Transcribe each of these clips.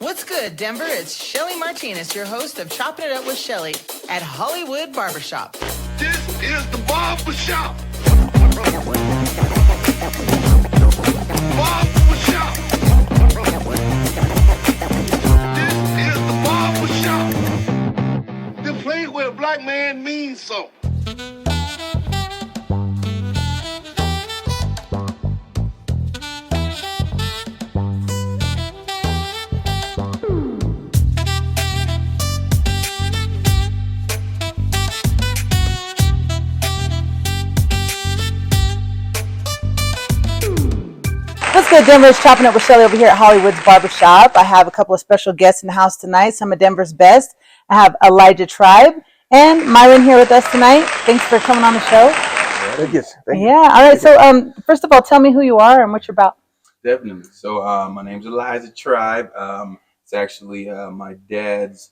What's good, Denver? It's Shelly Martinez, your host of Chopping It Up with Shelly at Hollywood Barbershop. This is the barbershop. Barbershop. This is the barbershop. The place where a black man means something. What's good, Denver? It's Chopping Up with Shelly over here at Hollywood's Barbershop. I have a couple of special guests in the house tonight. Some of Denver's best. I have Elyjah Tribe and Myron here with us tonight. Thanks for coming on the show. Thank you. Yeah. All right. So, first of all, tell me who you are and what you're about. Definitely. So, my name's Elyjah Tribe. It's actually my dad's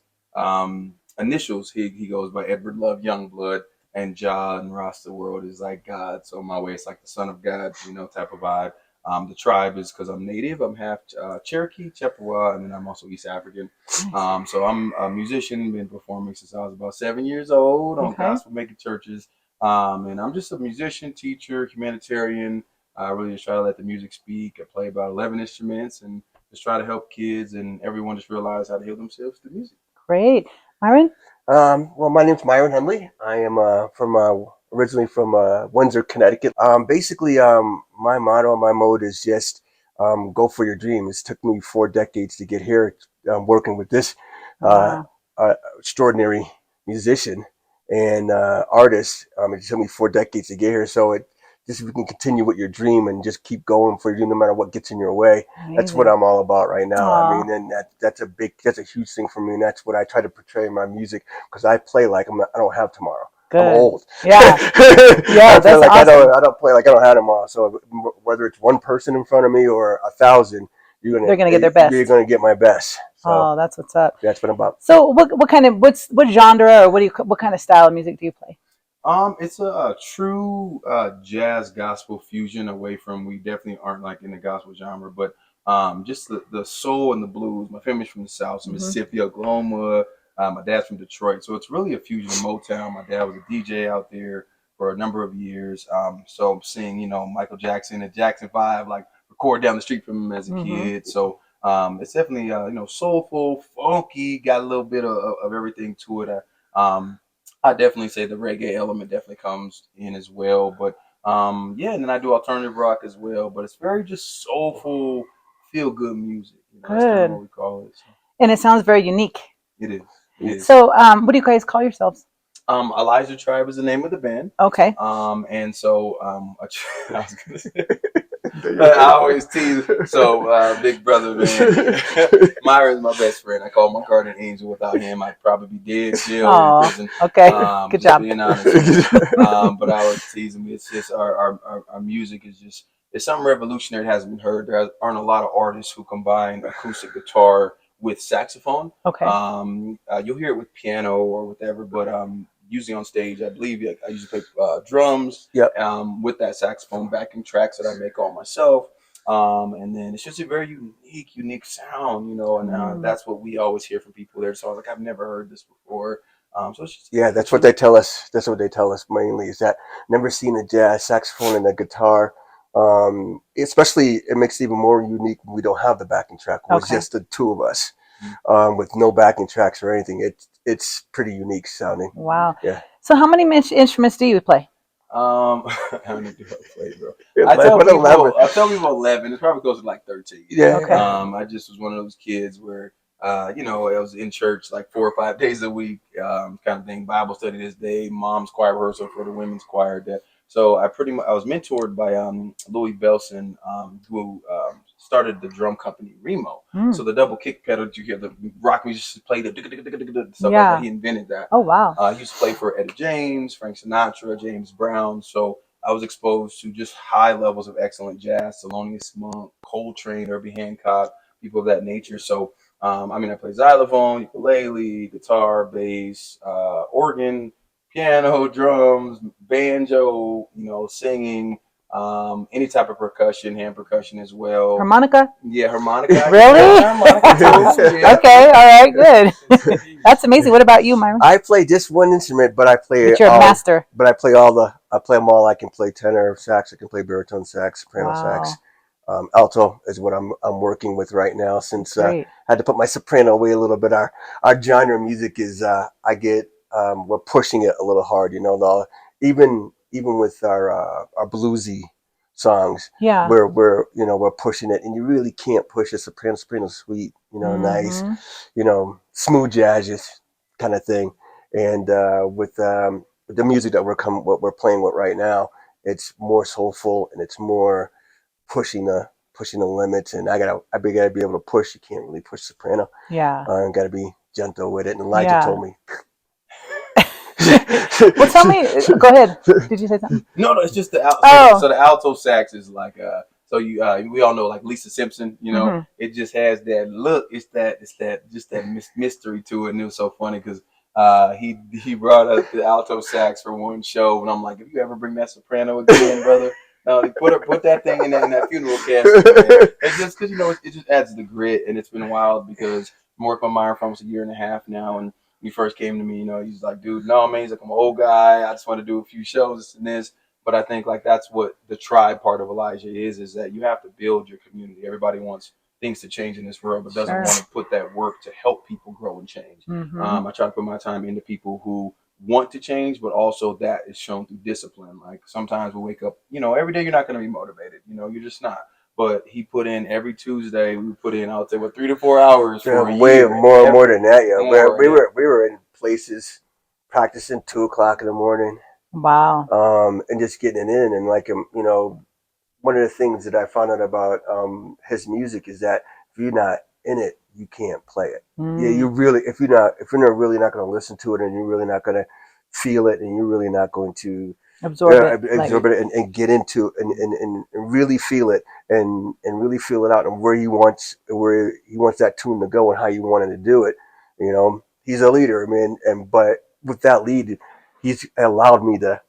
initials. He goes by Edward Love Youngblood, and Jah and Rasta world is like God. So my way, it's like the son of God, type of vibe. The tribe is because I'm native. I'm half Cherokee, Chippewa, and then I'm also East African. So I'm a musician, been performing since I was about 7 years old on gospel making churches. And I'm just a musician, teacher, humanitarian. I really just try to let the music speak. I play about 11 instruments and just try to help kids and everyone just realize how to heal themselves through music. Great. Myron? Well, my name's Myron Hendley. I am originally from Windsor, Connecticut. Basically, my motto, my mode is just go for your dream. It's took me 4 decades to get here. Working with this extraordinary musician and artist. It took me 4 decades to get here. So just if you can continue with your dream and just keep going for your dream, no matter what gets in your way. Amazing. That's what I'm all about right now. Aww. I mean, and that's a huge thing for me, and that's what I try to portray in my music because I play like I don't have tomorrow. Good. I'm old. Yeah, yeah, that's like awesome. I don't play like I don't have tomorrow. So whether it's one person in front of me or 1,000, they're gonna get their best. You're gonna get my best. So that's what's up. That's what I'm about. So what genre or what kind of style of music do you play? It's a true jazz gospel fusion away from, we definitely aren't like in the gospel genre, but just the soul and the blues. My family's from the South, Mississippi, Oklahoma. My dad's from Detroit, so it's really a fusion of Motown. My dad was a DJ out there for a number of years. So I'm seeing, Michael Jackson and Jackson 5, like record down the street from him as a kid. So it's definitely, soulful, funky, got a little bit of everything to it. I definitely say the reggae element definitely comes in as well. But and then I do alternative rock as well. But it's very just soulful, feel good music. That's kind of what we call it. So. And it sounds very unique. It is. So what do you guys call yourselves? Elyjah Tribe is the name of the band. Okay. And so I was gonna say, I always tease. So big brother, man. Myron's my best friend. I call him my guardian angel. Without him, I'd probably be dead, jail, or in prison. Okay. Good job. Being honest. But I always tease him. It's just our music is just, it's something revolutionary that hasn't been heard. There aren't a lot of artists who combine acoustic guitar with saxophone. Okay. You'll hear it with piano or whatever, but usually on stage, I believe I usually play drums. Yep. With that saxophone backing tracks that I make all myself. And then it's just a very unique sound, and that's what we always hear from people there. So I was like, I've never heard this before. So it's just, that's what they tell us. That's what they tell us mainly, is that never seen a jazz saxophone and a guitar. Especially, it makes it even more unique when we don't have the backing track. It's just the two of us, with no backing tracks or anything. It's pretty unique sounding. Wow. Yeah. So how many instruments do you play? How many do I play, bro? I tell people 11. It probably goes to like 13. Yeah. Okay. I just was one of those kids where, I was in church like 4 or 5 days a week, kind of thing. Bible study this day, mom's choir rehearsal for the women's choir. So I was mentored by Louis Belson, who started the drum company Remo. So the double kick pedal, you hear the rock musicians play the stuff like that. He invented that. Oh wow! He used to play for Etta James, Frank Sinatra, James Brown. So I was exposed to just high levels of excellent jazz: Thelonious Monk, Coltrane, Herbie Hancock, people of that nature. So I play xylophone, ukulele, guitar, bass, organ, piano, drums, banjo, singing. any type of percussion, hand percussion as well. Harmonica? Yeah, harmonica. Really? Harmonica too. Yeah. Okay, all right, good. That's amazing. What about you, Myron? I play just one instrument, but I play But you're a master. But I play them all. I can play tenor sax, I can play baritone sax, soprano sax. Alto is what I'm working with right now. Since I had to put my soprano away a little bit. Our genre music is we're pushing it a little hard. You know, even with our bluesy songs, we're pushing it, and you really can't push a soprano sweet, nice, smooth jazz kind of thing. And with the music that what we're playing with right now, it's more soulful and it's more pushing the limits. And I gotta be able to push. You can't really push soprano. Yeah. Gotta be gentle with it. And Elijah told me. Well, tell me. Go ahead. Did you say something? No, it's just the alto. So the alto sax is like so we all know like Lisa Simpson. You know, it just has that look. It's that mystery to it, and it was so funny because he brought up the alto sax for one show, and I'm like, if you ever bring that soprano again, brother. No, put that thing in that funeral casket. It's just because it just adds the grit, and it's been wild because I'm working on Myron for almost a year and a half now, and when he first came to me, he's like, dude, no man, he's like, I'm an old guy, I just want to do a few shows, this and this. But I think like that's what the tribe part of Elyjah is that you have to build your community. Everybody wants things to change in this world, but doesn't want to put that work to help people grow and change. I try to put my time into people who want to change, but also that is shown through discipline. Like sometimes we wake up, every day you're not going to be motivated, you're just not. But he put in every Tuesday. We put in, I would say, 3 to 4 hours for a way year. more than that. Yeah, we were in places practicing 2:00 in the morning. Wow. And just getting it in, and like one of the things that I found out about his music is that if you're not in it, you can't play it. Yeah, you really if you're not really not going to listen to it, and you're really not going to feel it, and you're really not going to absorb it and get into and really feel it and really feel it out, and where he wants that tune to go and how you wanted to do it. He's a leader, man, but with that lead, he's allowed me to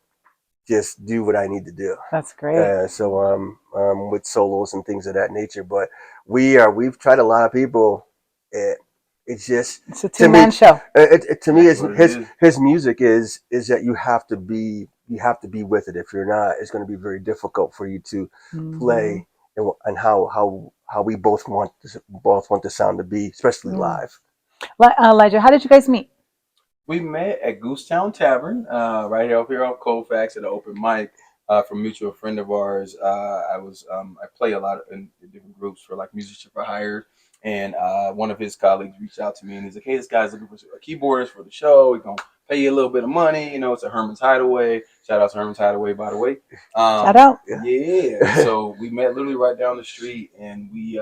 just do what I need to do. That's great. So with solos and things of that nature, but we've tried a lot of people. It's a two-man show. To me, his music is that you have to be with it. If you're not, it's going to be very difficult for you to play and how we both want the sound to be, especially live. Elyjah, how did you guys meet? We met at Goosetown Tavern, right here on Colfax at an open mic from a mutual friend of ours. I play a lot in different groups for like Musician for Hire, and one of his colleagues reached out to me and he's like, "Hey, this guy's looking for a keyboardist for the show. He's gonna pay you a little bit of money. It's a Herman's Hideaway. Shout out to Herman's Hideaway, by the way. Shout out. Yeah. So we met literally right down the street, and we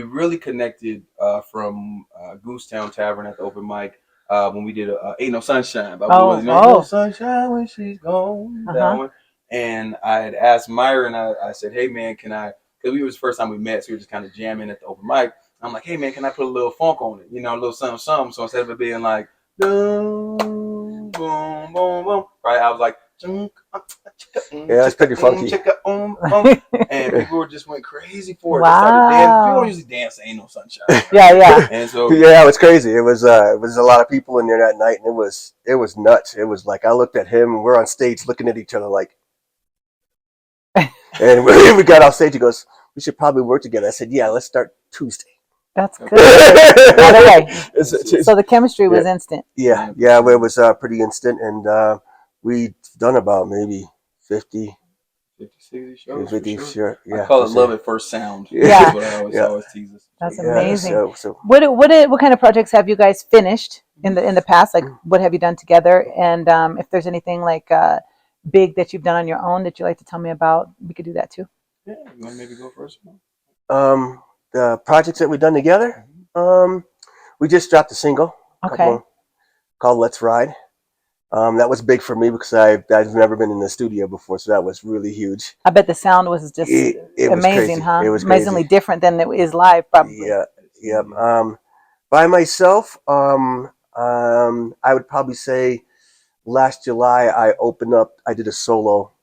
really connected from Goosetown Tavern at the open mic. When we did Ain't No Sunshine. Ain't no sunshine when she's gone. That one. And I had asked Myron, I said, hey man, because it was the first time we met, so we were just kind of jamming at the open mic. I'm like, hey man, can I put a little funk on it? A little something. So instead of it being like, boom, boom, boom, boom, right? I was like, yeah, it's pretty funky. And people just went crazy for it. Wow. They started dancing. People don't usually dance Ain't No Sunshine. Right? Yeah. And so it was crazy. It was a lot of people in there that night, and it was nuts. It was like I looked at him, and we're on stage looking at each other like, and we got off stage. He goes, "We should probably work together." I said, "Yeah, let's start Tuesday." That's good. By the way, so the chemistry was instant. Yeah, it was pretty instant, and we've done about maybe 50, 60 shows. 50, sure. Yeah, I call it love at first sound. Yeah, That's what I always tease us. That's amazing. So what kind of projects have you guys finished in the past? Like, what have you done together? And if there's anything like big that you've done on your own that you'd like to tell me about, we could do that too. Yeah, you want to maybe go first? The projects that we've done together. We just dropped a single. Called "Let's Ride." That was big for me because I've never been in the studio before, so that was really huge. I bet the sound was just amazing, huh? It was amazingly different than it is live, probably. Yeah. By myself, I would probably say last July I did a solo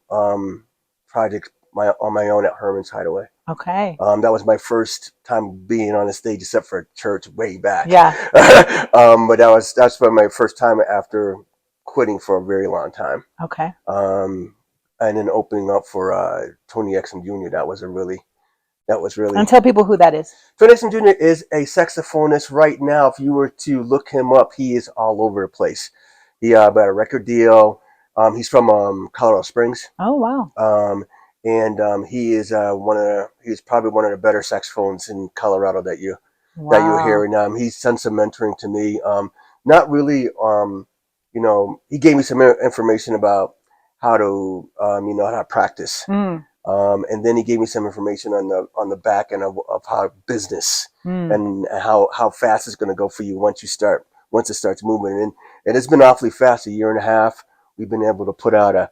project on my own at Herman's Hideaway. Okay. That was my first time being on a stage, except for church way back. Yeah. But that's for my first time after quitting for a very long time. Okay. And then opening up for Tony Exum Jr. That was really. And tell people who that is. Tony Exum Jr. is a saxophonist right now. If you were to look him up, he is all over the place. He got a record deal. He's from Colorado Springs. Oh wow. And he is he's probably one of the better saxophones in Colorado that you hear. And he's done some mentoring to me. Not really. He gave me some information about how to how to practice. And then he gave me some information on the back end of how business and how fast it's going to go for you once it starts moving. And it's been awfully fast. A year and a half, we've been able to put out a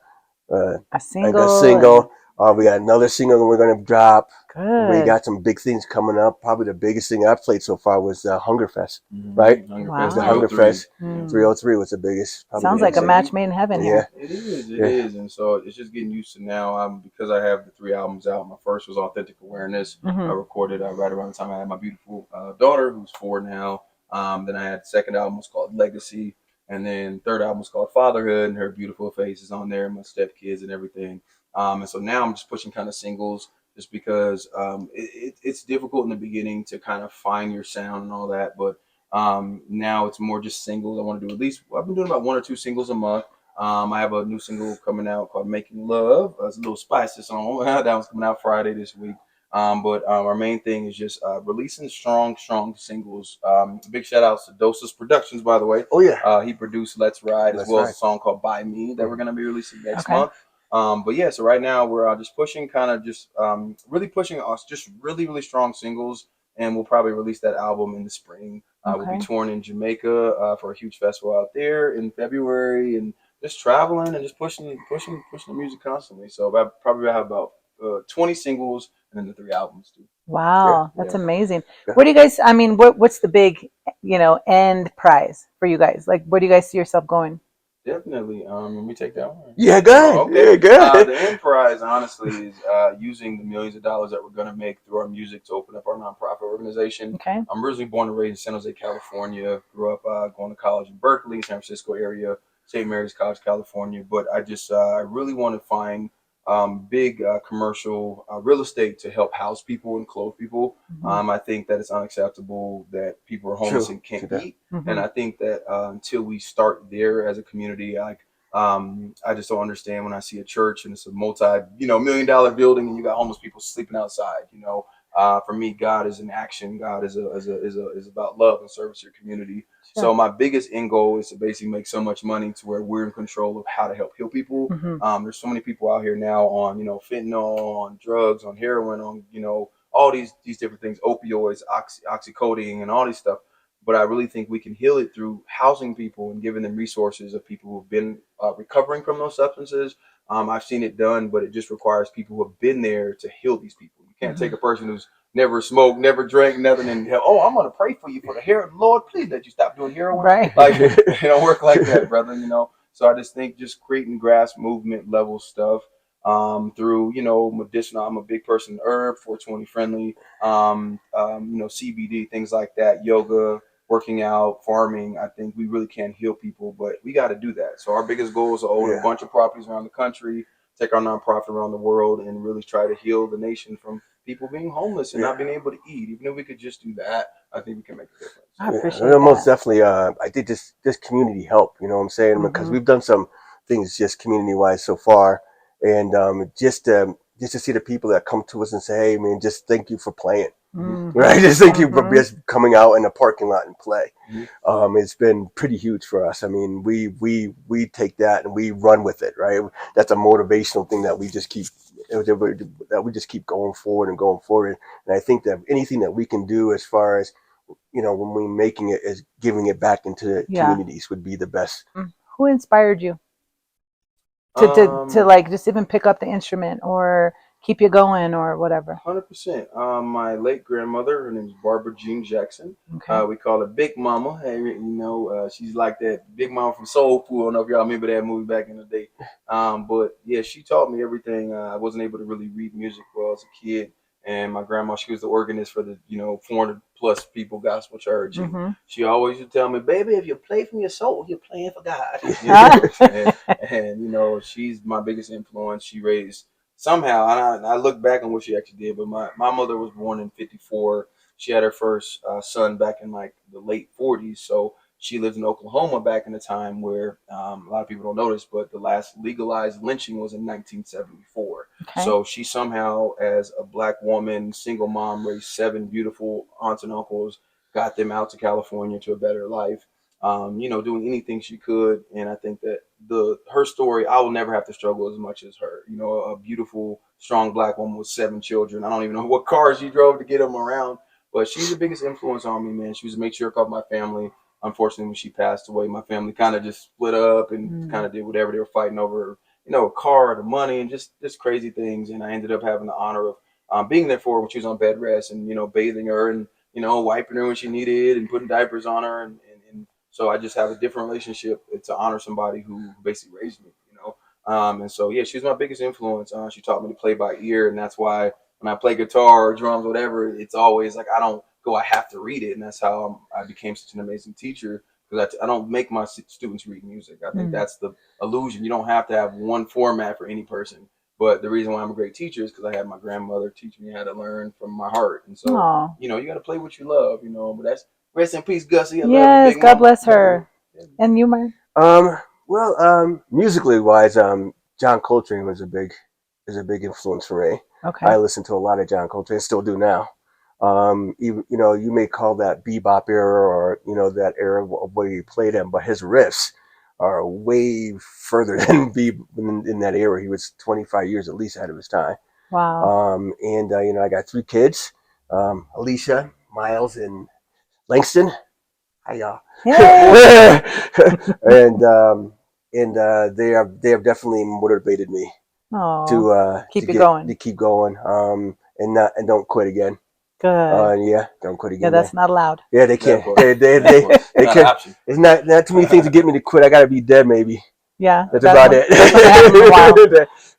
single. We got another single that we're going to drop. Good. We got some big things coming up. Probably the biggest thing I've played so far was Hunger Fest, right? Wow. The Hunger Fest 303 was the biggest. Sounds like a match made in heaven here. It is. And so it's just getting used to now. Because I have the 3 albums out. My first was Authentic Awareness. I recorded right around the time I had my beautiful daughter, who's 4 now. Then I had the second album was called Legacy. And then third album was called Fatherhood, and her beautiful face is on there, my stepkids and everything. And so now I'm just pushing kind of singles just because it's difficult in the beginning to kind of find your sound and all that. But now it's more just singles. I want to do I've been doing about 1 or 2 singles a month. I have a new single coming out called Making Love. It's a little spicy song. That one's coming out Friday this week. But our main thing is just releasing strong singles. Big shout outs to Doses Productions, by the way. Oh yeah. He produced Let's Ride as well as a song called By Me that we're going to be releasing next month. But yeah, so right now we're just pushing really pushing us just really strong singles, and we'll probably release that album in the spring. We'll be touring in Jamaica for a huge festival out there in February, and just traveling and just pushing the music constantly. So I probably have about 20 singles and then the 3 albums too. Wow, that's amazing. What do you guys? I mean, what's the big, end prize for you guys? Like, where do you guys see yourself going? Definitely. Let me take that one. Yeah, good. Okay. Yeah, good. The end prize, honestly, is using the millions of dollars that we're going to make through our music to open up our nonprofit organization. Okay. I'm originally born and raised in San Jose, California. Grew up going to college in Berkeley, San Francisco area, St. Mary's College, California. But I really want to find big commercial real estate to help house people and clothe people. I think that it's unacceptable that people are homeless and can't eat. And I think that until we start there as a community, I just don't understand when I see a church and it's a multi-million-dollar building and you got homeless people sleeping outside. For me, God is in action. God is about love and service to your community. Sure. So my biggest end goal is to basically make so much money to where we're in control of how to help heal people. There's so many people out here now on fentanyl, on drugs, on heroin, on all these different things, opioids, oxycodone, and all these stuff. But I really think we can heal it through housing people and giving them resources of people who've been recovering from those substances. I've seen it done, but it just requires people who have been there to heal these people. You can't take a person who's never smoked, never drank, nothing, and I'm going to pray for you for the heroin. Lord, please let you stop doing heroin. Right. Like, it don't work like that, brother, So I just think just creating grass movement level stuff through, medicinal. I'm a big person in herb, 420 friendly, CBD, things like that, yoga, working out, farming. I think we really can heal people, but we got to do that. So our biggest goal is to own a bunch of properties around the country, take our nonprofit around the world, and really try to heal the nation from people being homeless and not being able to eat. Even if we could just do that, I think we can make a difference. I appreciate that. Most definitely. I think this community help. You know what I'm saying? Because we've done some things just community wise so far, and just to see the people that come to us and say, "Hey, man, just thank you for playing." Right? Just thank you for just coming out in the parking lot and play. It's been pretty huge for us. I mean, we take that and we run with it. Right? That's a motivational thing that we just keep going forward. And I think that anything that we can do as far as when we're making it is giving it back into communities would be the best. Who inspired you to like just even pick up the instrument or keep you going or whatever? 100%. My late grandmother, her name is Barbara Jean Jackson. Okay. We call her Big Mama. Hey, she's like that Big Mama from Soul Food. I don't know if y'all remember that movie back in the day. But yeah, she taught me everything. I wasn't able to really read music well as a kid. And my grandma, she was the organist for the 400 plus people gospel church. And she always would tell me, baby, if you play from your soul, you're playing for God. And she's my biggest influence. She raised somehow, and I look back on what she actually did, but my mother was born in 54. She had her first son back in like the late 40s. So she lived in Oklahoma back in the time where a lot of people don't notice, but the last legalized lynching was in 1974. Okay. So she somehow, as a black woman, single mom, raised 7 beautiful aunts and uncles, got them out to California to a better life. Doing anything she could, and I think that her story, I will never have to struggle as much as her. A beautiful, strong black woman with 7 children. I don't even know what car she drove to get them around, but she's the biggest influence on me, man. She was a matriarch of my family. Unfortunately, when she passed away, my family kind of just split up and kind of did whatever they were fighting over, a car, the money, and just crazy things. And I ended up having the honor of being there for her when she was on bed rest and, bathing her and, wiping her when she needed and putting diapers on her. And so I just have a different relationship to honor somebody who basically raised me. And so, yeah, she's my biggest influence. She taught me to play by ear. And that's why when I play guitar or drums, whatever, it's always like I don't go, I have to read it. And that's how I became such an amazing teacher, because I don't make my students read music. I think that's the illusion. You don't have to have one format for any person. But the reason why I'm a great teacher is because I had my grandmother teach me how to learn from my heart. And so, you got to play what you love, but that's rest in peace, Gussie. I love you, Big God Mama. bless her. And you, Myron? Musically wise, John Coltrane is a big influence for me. Okay. I listen to a lot of John Coltrane, still do now. Even you may call that bebop era or that era of where he played him, but his riffs are way further than in that era. He was 25 years at least ahead of his time. Wow. And I got 3 kids, Alicia, Miles, and Langston. Hi y'all. and they have definitely motivated me to keep going. To keep going. And don't quit again. Good. Don't quit again. Yeah, that's not allowed. Yeah, they can't. They can't. It's not too many things to get me to quit. I gotta be dead, maybe. Yeah, that's about it.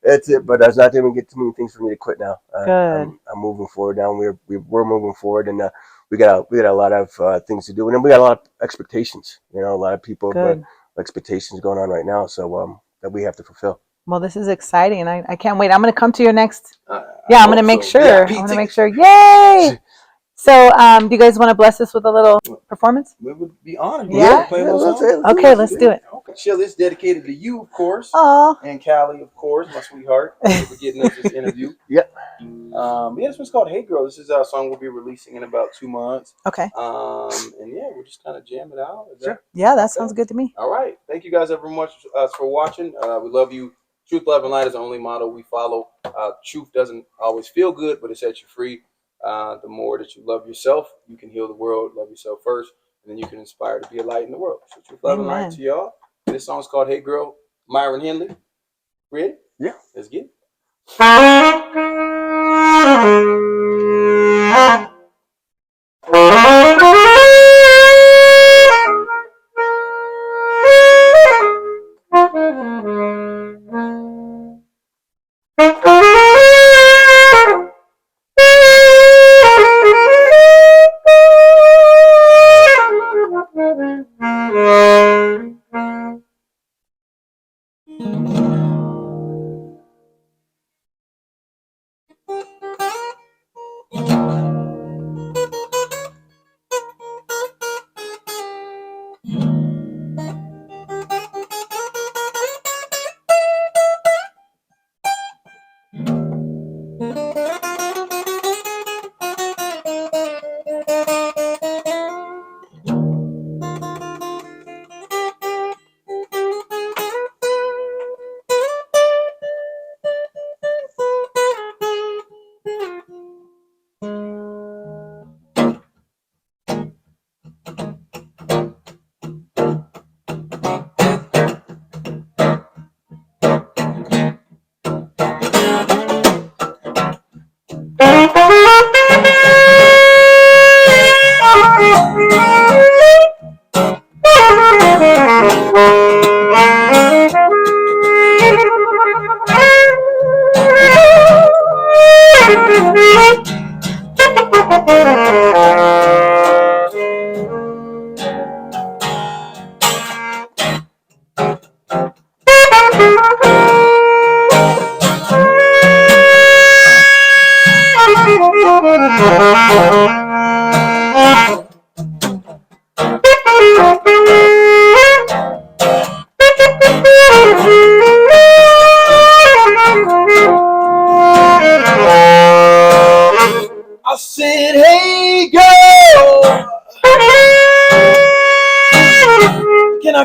That's it. But that's not even get too many things for me to quit now. Good. I'm moving forward now. We're moving forward, and we got a lot of things to do, and then we got a lot of expectations. A lot of people have expectations going on right now, so that we have to fulfill. Well, this is exciting, and I can't wait. I'm going to come to your next. I'm going to make sure. Yeah, I'm going to make sure. Yay! So, do you guys want to bless us with a little performance? We would be honored. Yeah. Okay, let's do it. Okay, Shelly, it's dedicated to you, of course. Oh. And Callie, of course, my sweetheart. Thank you for getting us this interview. Yeah. This one's called "Hey Girl." This is our song we'll be releasing in about 2 months. Okay. And yeah, we'll just kind of jam it out. Yeah, that sounds good to me. All right. Thank you guys very much for watching. We love you. Truth, love, and light is the only motto we follow. Truth doesn't always feel good, but it sets you free. The more that you love yourself, you can heal the world. Love yourself first, and then you can inspire to be a light in the world. So truth, love, and light to y'all. This song's called "Hey Girl." Myron Hendley. Ready? Yeah. Let's get it.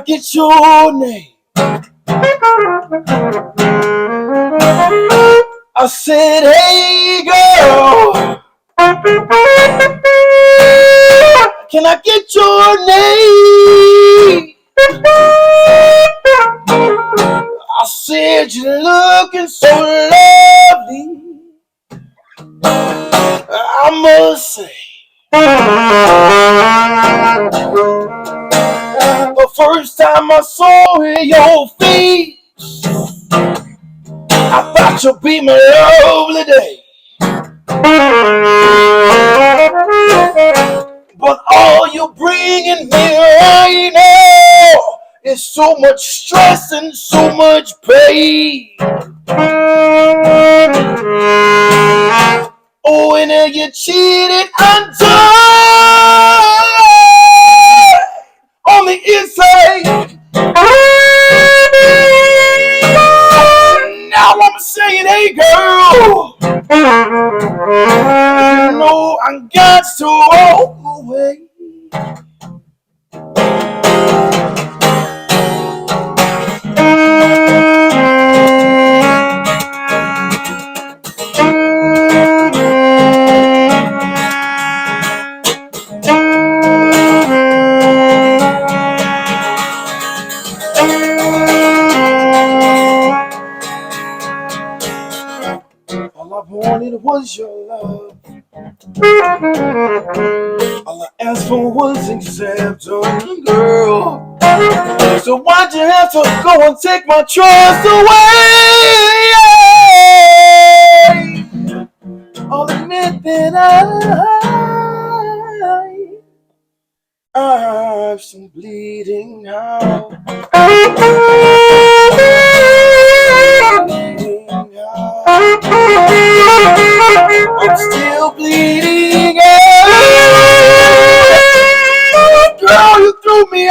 get your name? I said, hey girl, can I get your name? I said, you're looking so lovely, I must say. The first time I saw your face, I thought you'd be my lovely day. But all you're bringing me right now is so much stress and so much pain. Oh, and then you cheated on the inside. Now I'm saying, hey girl, you know I got to walk away. All I wanted was your love. All I asked for was acceptance, girl. So why'd you have to go and take my trust away? I'll admit that I've some bleeding out. I'm still bleeding out. Girl, you threw me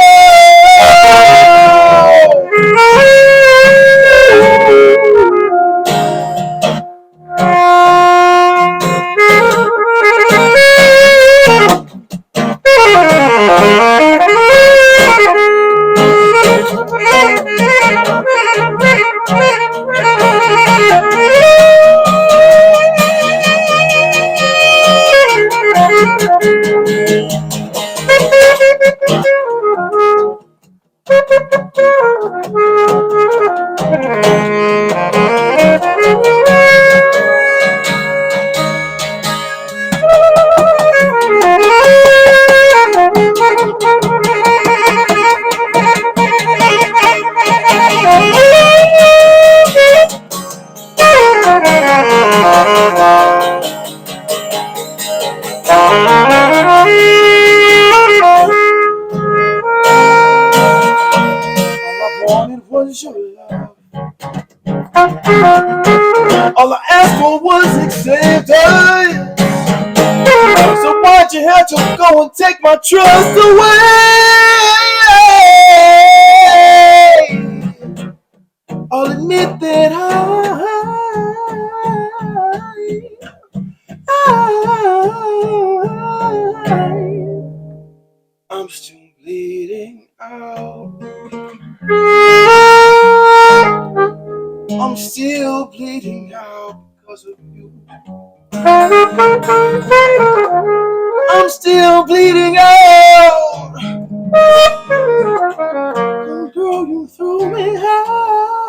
all I asked for was acceptance. So why'd you have to go and take my trust away? I'll admit that I'm still bleeding out. I'm still bleeding out because of you. I'm still bleeding out. Girl, you threw me out.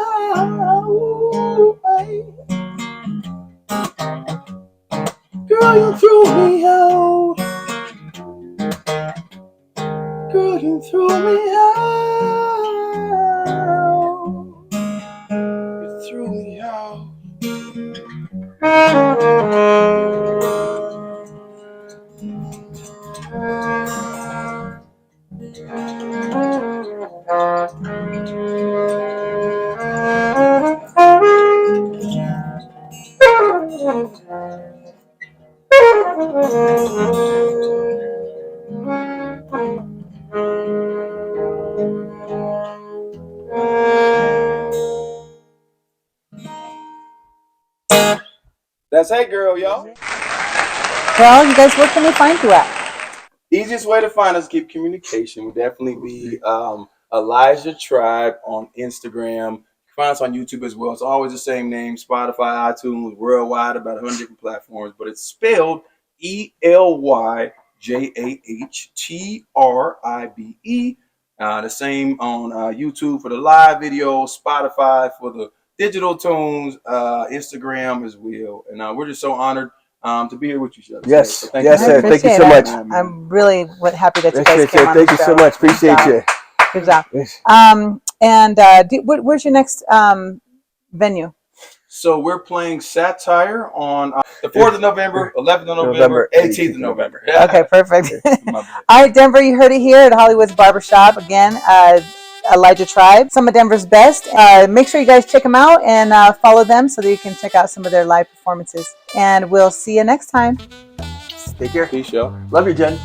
Girl, you threw me out. Girl, you threw me out. You threw me out. That's Hey Girl, y'all. Well, you guys, where can we find you at? Easiest way to find us, keep communication. We'll definitely be Elyjah Tribe on Instagram. Find us on YouTube as well. It's always the same name: Spotify, iTunes, worldwide, about 100 different platforms. But it's spelled ELYJAHTRIBE. The same on YouTube for the live video, Spotify for the digital tunes, Instagram as well. And we're just so honored to be here with you, Shelly. Yes, so yes, sir. Thank you so much. I'm really happy that you guys came on. Thank you so much. Appreciate you. Good job. Yes. Where's your next venue? So we're playing Satire on the 4th of November, 11th of November, 18th of November. Okay, perfect. All right, Denver, you heard it here at Hollywood's Barbershop. Again, Elyjah Tribe, some of Denver's best. Make sure you guys check them out and follow them so that you can check out some of their live performances. And we'll see you next time. Take care. Peace, y'all. Love you, Jen.